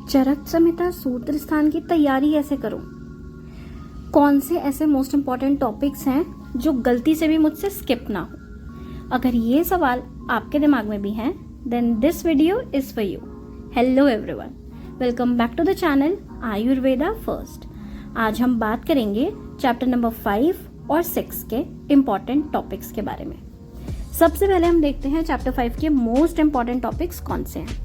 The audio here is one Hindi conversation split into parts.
चरक संहिता सूत्र स्थान की तैयारी कैसे करूं? कौन से ऐसे मोस्ट इम्पॉर्टेंट टॉपिक्स हैं जो गलती से भी मुझसे स्किप ना हो? अगर ये सवाल आपके दिमाग में भी हैं, then this video is for you. Hello everyone, welcome back to the channel Ayurveda first. आज हम बात करेंगे चैप्टर नंबर 5 और 6 के इम्पॉर्टेंट टॉपिक्स के बारे में। सबसे पहले हम देखते हैं चैप्टर 5 के मोस्ट इम्पॉर्टेंट टॉपिक्स कौन से हैं।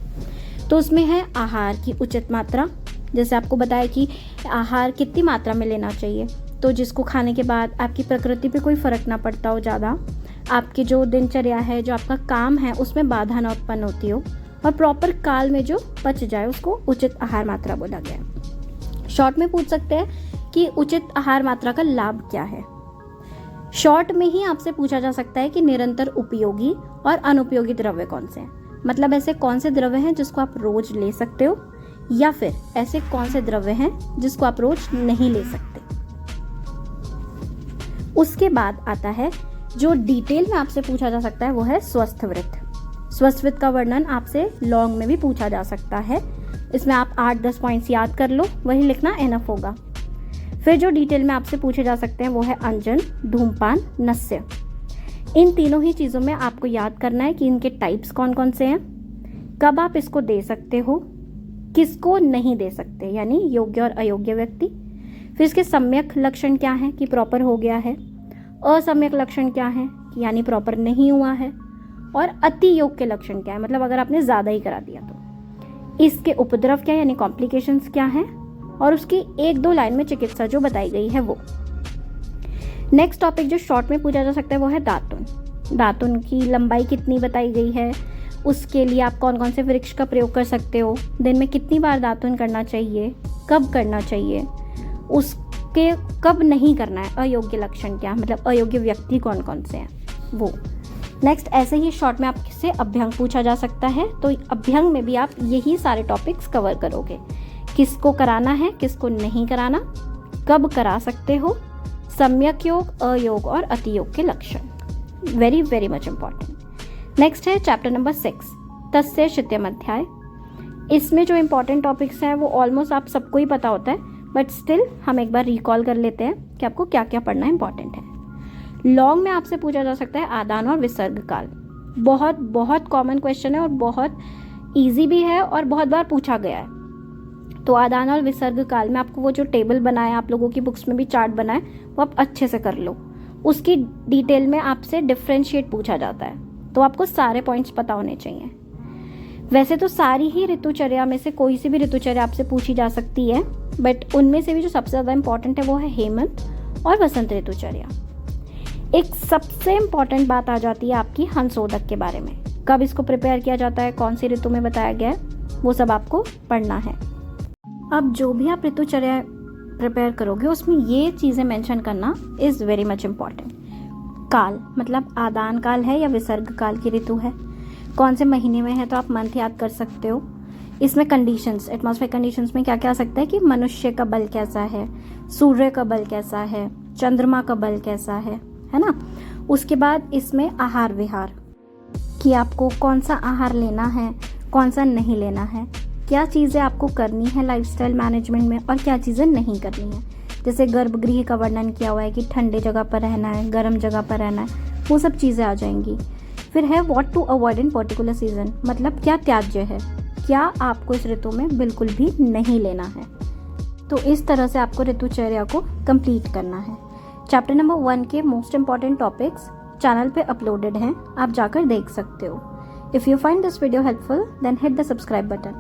तो उसमें है आहार की उचित मात्रा। जैसे आपको बताया कि आहार कितनी मात्रा में लेना चाहिए, तो जिसको खाने के बाद आपकी प्रकृति पे कोई फर्क ना पड़ता हो, ज़्यादा आपकी जो दिनचर्या है, जो आपका काम है, उसमें बाधा ना उत्पन्न होती हो, और प्रॉपर काल में जो पच जाए, उसको उचित आहार मात्रा बोला गया है। शॉर्ट में पूछ सकते हैं कि उचित आहार मात्रा का लाभ क्या है। शॉर्ट में ही आपसे पूछा जा सकता है कि निरंतर उपयोगी और अनुपयोगी द्रव्य कौन से हैं। मतलब ऐसे कौन से द्रव्य हैं जिसको आप रोज ले सकते हो, या फिर ऐसे कौन से द्रव्य हैं जिसको आप रोज नहीं ले सकते। उसके बाद आता है जो डिटेल में आपसे पूछा जा सकता है, वो है स्वस्थ वृत्त। स्वस्थ वृत्त का वर्णन आपसे लॉन्ग में भी पूछा जा सकता है। इसमें आप 8-10 पॉइंट्स याद कर लो, वही लिखना एनफ होगा। फिर जो डिटेल में आपसे पूछे जा सकते हैं वो है अंजन, धूमपान, नस्य। इन तीनों ही चीज़ों में आपको याद करना है कि इनके टाइप्स कौन कौन से हैं, कब आप इसको दे सकते हो, किसको नहीं दे सकते, यानी योग्य और अयोग्य व्यक्ति। फिर इसके सम्यक लक्षण क्या हैं कि प्रॉपर हो गया है, असम्यक लक्षण क्या है कि यानी प्रॉपर नहीं हुआ है, और अति योग के लक्षण क्या है, मतलब अगर आपने ज़्यादा ही करा दिया तो। इसके उपद्रव क्या है यानी कॉम्प्लिकेशंस क्या हैं, और उसकी 1-2 लाइन में चिकित्सा जो बताई गई है वो। नेक्स्ट टॉपिक जो शॉर्ट में पूछा जा सकता है वो है दातुन। दातुन की लंबाई कितनी बताई गई है, उसके लिए आप कौन कौन से वृक्ष का प्रयोग कर सकते हो, दिन में कितनी बार दातुन करना चाहिए, कब करना चाहिए, उसके कब नहीं करना है, अयोग्य लक्षण क्या, मतलब अयोग्य व्यक्ति कौन कौन से हैं वो। नेक्स्ट ऐसे ही शॉर्ट में आपसे अभ्यंग पूछा जा सकता है, तो अभ्यंग में भी आप यही सारे टॉपिक्स कवर करोगे। किसको कराना है, किसको नहीं कराना, कब करा सकते हो, सम्यक योग, अयोग और अति योग के लक्षण। Very very much important. Next है चैप्टर नंबर 6, तस्य शित्यम अध्याय। इसमें जो इम्पॉर्टेंट टॉपिक्स हैं वो ऑलमोस्ट आप सबको ही पता होता है, बट स्टिल हम एक बार रिकॉल कर लेते हैं कि आपको क्या क्या पढ़ना इंपॉर्टेंट है। लॉन्ग में आपसे पूछा जा सकता है आदान और विसर्ग काल। बहुत बहुत कॉमन क्वेश्चन है और बहुत ईजी भी है और बहुत बार पूछा गया है। तो आदान और विसर्ग काल में आपको वो जो टेबल बनाया, आप लोगों की बुक्स में भी चार्ट बनाए, वो आप अच्छे से कर लो। उसकी डिटेल में आपसे डिफ्रेंशिएट पूछा जाता है, तो आपको सारे पॉइंट्स पता होने चाहिए। वैसे तो सारी ही ऋतुचर्या में से कोई सी भी ऋतुचर्या आपसे पूछी जा सकती है, बट उनमें से भी जो सबसे ज़्यादा इंपॉर्टेंट है वो है हेमंत और वसंत ऋतुचर्या। एक सबसे इम्पॉर्टेंट बात आ जाती है आपकी हंसोदक के बारे में। कब इसको प्रिपेयर किया जाता है, कौन सी ऋतु में बताया गया है, वो सब आपको पढ़ना है। अब जो भी आप ऋतुचर्या प्रिपेयर करोगे उसमें ये चीज़ें मेंशन करना इज़ वेरी मच इम्पॉर्टेंट। काल मतलब आदान काल है या विसर्ग काल की ऋतु है, कौन से महीने में है, तो आप मंथ याद कर सकते हो। इसमें कंडीशंस, एटमॉस्फेयर कंडीशंस में क्या क्या आ सकता है कि मनुष्य का बल कैसा है, सूर्य का बल कैसा है, चंद्रमा का बल कैसा है ना। उसके बाद इसमें आहार विहार कि आपको कौन सा आहार लेना है, कौन सा नहीं लेना है, क्या चीज़ें आपको करनी है लाइफस्टाइल मैनेजमेंट में और क्या चीज़ें नहीं करनी है। जैसे गर्भगृह का वर्णन किया हुआ है कि ठंडे जगह पर रहना है, गर्म जगह पर रहना है, वो सब चीज़ें आ जाएंगी। फिर है what to avoid in particular season, मतलब क्या त्याज्य है, क्या आपको इस ऋतु में बिल्कुल भी नहीं लेना है। तो इस तरह से आपको ऋतुचर्या को कंप्लीट करना है। चैप्टर नंबर 1 के मोस्ट इंपॉर्टेंट टॉपिक्स चैनल पे अपलोडेड हैं, आप जाकर देख सकते हो। If you find this video helpful then hit the subscribe button.